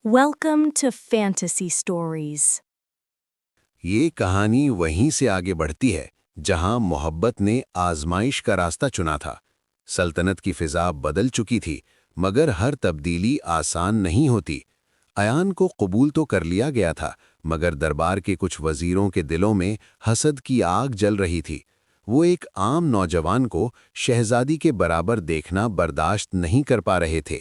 Welcome to Fantasy Stories. یہ کہانی وہیں سے آگے بڑھتی ہے جہاں محبت نے آزمائش کا راستہ چنا تھا۔ سلطنت کی فضا بدل چکی تھی، مگر ہر تبدیلی آسان نہیں ہوتی۔ ایان کو قبول تو کر لیا گیا تھا، مگر دربار کے کچھ وزیروں کے دلوں میں حسد کی آگ جل رہی تھی۔ وہ ایک عام نوجوان کو شہزادی کے برابر دیکھنا برداشت نہیں کر پا رہے تھے۔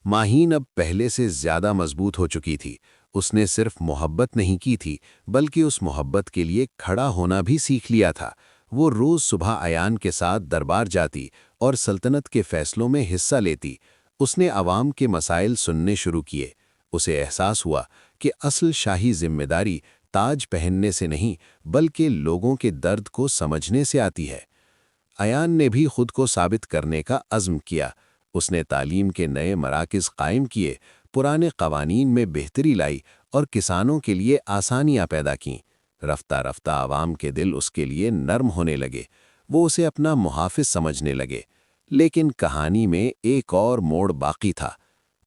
ماہین اب پہلے سے زیادہ مضبوط ہو چکی تھی۔ اس نے صرف محبت نہیں کی تھی، بلکہ اس محبت کے لیے کھڑا ہونا بھی سیکھ لیا تھا۔ وہ روز صبح ایان کے ساتھ دربار جاتی اور سلطنت کے فیصلوں میں حصہ لیتی۔ اس نے عوام کے مسائل سننے شروع کیے۔ اسے احساس ہوا کہ اصل شاہی ذمہ داری تاج پہننے سے نہیں، بلکہ لوگوں کے درد کو سمجھنے سے آتی ہے۔ ایان نے بھی خود کو ثابت کرنے کا عزم کیا۔ اس نے تعلیم کے نئے مراکز قائم کیے، پرانے قوانین میں بہتری لائی اور کسانوں کے لیے آسانیاں پیدا کیں۔ رفتہ رفتہ عوام کے دل اس کے لیے نرم ہونے لگے، وہ اسے اپنا محافظ سمجھنے لگے۔ لیکن کہانی میں ایک اور موڑ باقی تھا۔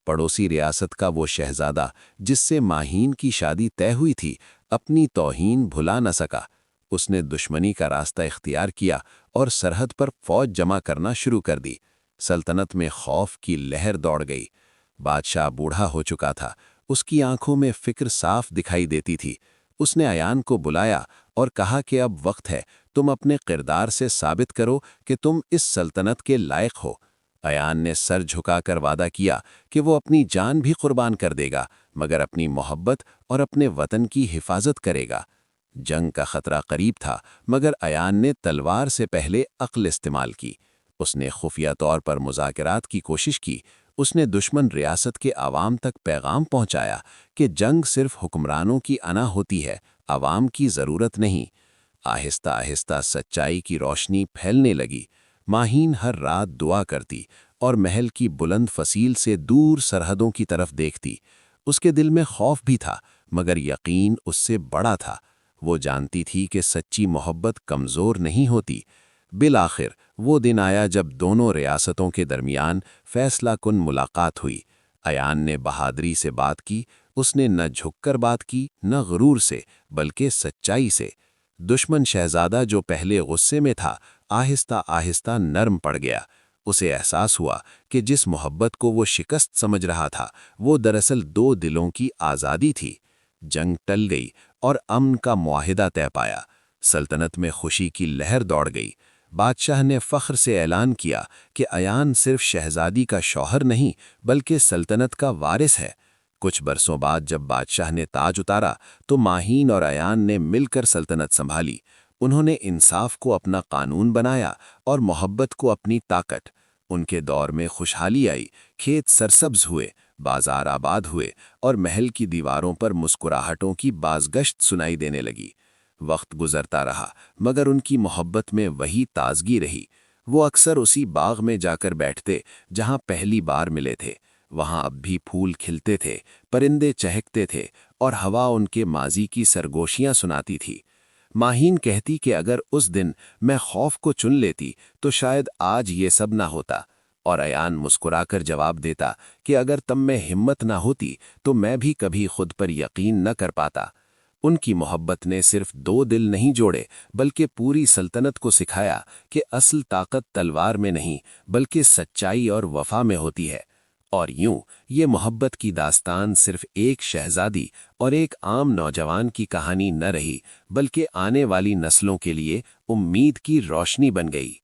پڑوسی ریاست کا وہ شہزادہ جس سے ماہین کی شادی طے ہوئی تھی، اپنی توہین بھلا نہ سکا۔ اس نے دشمنی کا راستہ اختیار کیا اور سرحد پر فوج جمع کرنا شروع کر دی۔ سلطنت میں خوف کی لہر دوڑ گئی۔ بادشاہ بوڑھا ہو چکا تھا، اس کی آنکھوں میں فکر صاف دکھائی دیتی تھی۔ اس نے ایان کو بلایا اور کہا کہ اب وقت ہے، تم اپنے کردار سے ثابت کرو کہ تم اس سلطنت کے لائق ہو۔ ایان نے سر جھکا کر وعدہ کیا کہ وہ اپنی جان بھی قربان کر دے گا، مگر اپنی محبت اور اپنے وطن کی حفاظت کرے گا۔ جنگ کا خطرہ قریب تھا، مگر ایان نے تلوار سے پہلے عقل استعمال کی۔ اس نے خفیہ طور پر مذاکرات کی کوشش کی۔ اس نے دشمن ریاست کے عوام تک پیغام پہنچایا کہ جنگ صرف حکمرانوں کی انا ہوتی ہے، عوام کی ضرورت نہیں۔ آہستہ آہستہ سچائی کی روشنی پھیلنے لگی۔ ماہین ہر رات دعا کرتی اور محل کی بلند فصیل سے دور سرحدوں کی طرف دیکھتی۔ اس کے دل میں خوف بھی تھا، مگر یقین اس سے بڑا تھا۔ وہ جانتی تھی کہ سچی محبت کمزور نہیں ہوتی۔ بالآخر وہ دن آیا جب دونوں ریاستوں کے درمیان فیصلہ کن ملاقات ہوئی۔ ایان نے بہادری سے بات کی۔ اس نے نہ جھک کر بات کی، نہ غرور سے، بلکہ سچائی سے۔ دشمن شہزادہ جو پہلے غصے میں تھا، آہستہ آہستہ نرم پڑ گیا۔ اسے احساس ہوا کہ جس محبت کو وہ شکست سمجھ رہا تھا، وہ دراصل دو دلوں کی آزادی تھی۔ جنگ ٹل گئی اور امن کا معاہدہ طے پایا۔ سلطنت میں خوشی کی لہر دوڑ گئی۔ بادشاہ نے فخر سے اعلان کیا کہ ایان صرف شہزادی کا شوہر نہیں، بلکہ سلطنت کا وارث ہے۔ کچھ برسوں بعد جب بادشاہ نے تاج اتارا تو ماہین اور ایان نے مل کر سلطنت سنبھالی۔ انہوں نے انصاف کو اپنا قانون بنایا اور محبت کو اپنی طاقت۔ ان کے دور میں خوشحالی آئی، کھیت سرسبز ہوئے، بازار آباد ہوئے اور محل کی دیواروں پر مسکراہٹوں کی بازگشت سنائی دینے لگی۔ وقت گزرتا رہا، مگر ان کی محبت میں وہی تازگی رہی۔ وہ اکثر اسی باغ میں جا کر بیٹھتے جہاں پہلی بار ملے تھے۔ وہاں اب بھی پھول کھلتے تھے، پرندے چہکتے تھے اور ہوا ان کے ماضی کی سرگوشیاں سناتی تھی۔ ماہین کہتی کہ اگر اس دن میں خوف کو چن لیتی تو شاید آج یہ سب نہ ہوتا، اور ایان مسکرا کر جواب دیتا کہ اگر تم میں ہمت نہ ہوتی تو میں بھی کبھی خود پر یقین نہ کر پاتا۔ ان کی محبت نے صرف دو دل نہیں جوڑے، بلکہ پوری سلطنت کو سکھایا کہ اصل طاقت تلوار میں نہیں، بلکہ سچائی اور وفا میں ہوتی ہے۔ اور یوں یہ محبت کی داستان صرف ایک شہزادی اور ایک عام نوجوان کی کہانی نہ رہی، بلکہ آنے والی نسلوں کے لیے امید کی روشنی بن گئی۔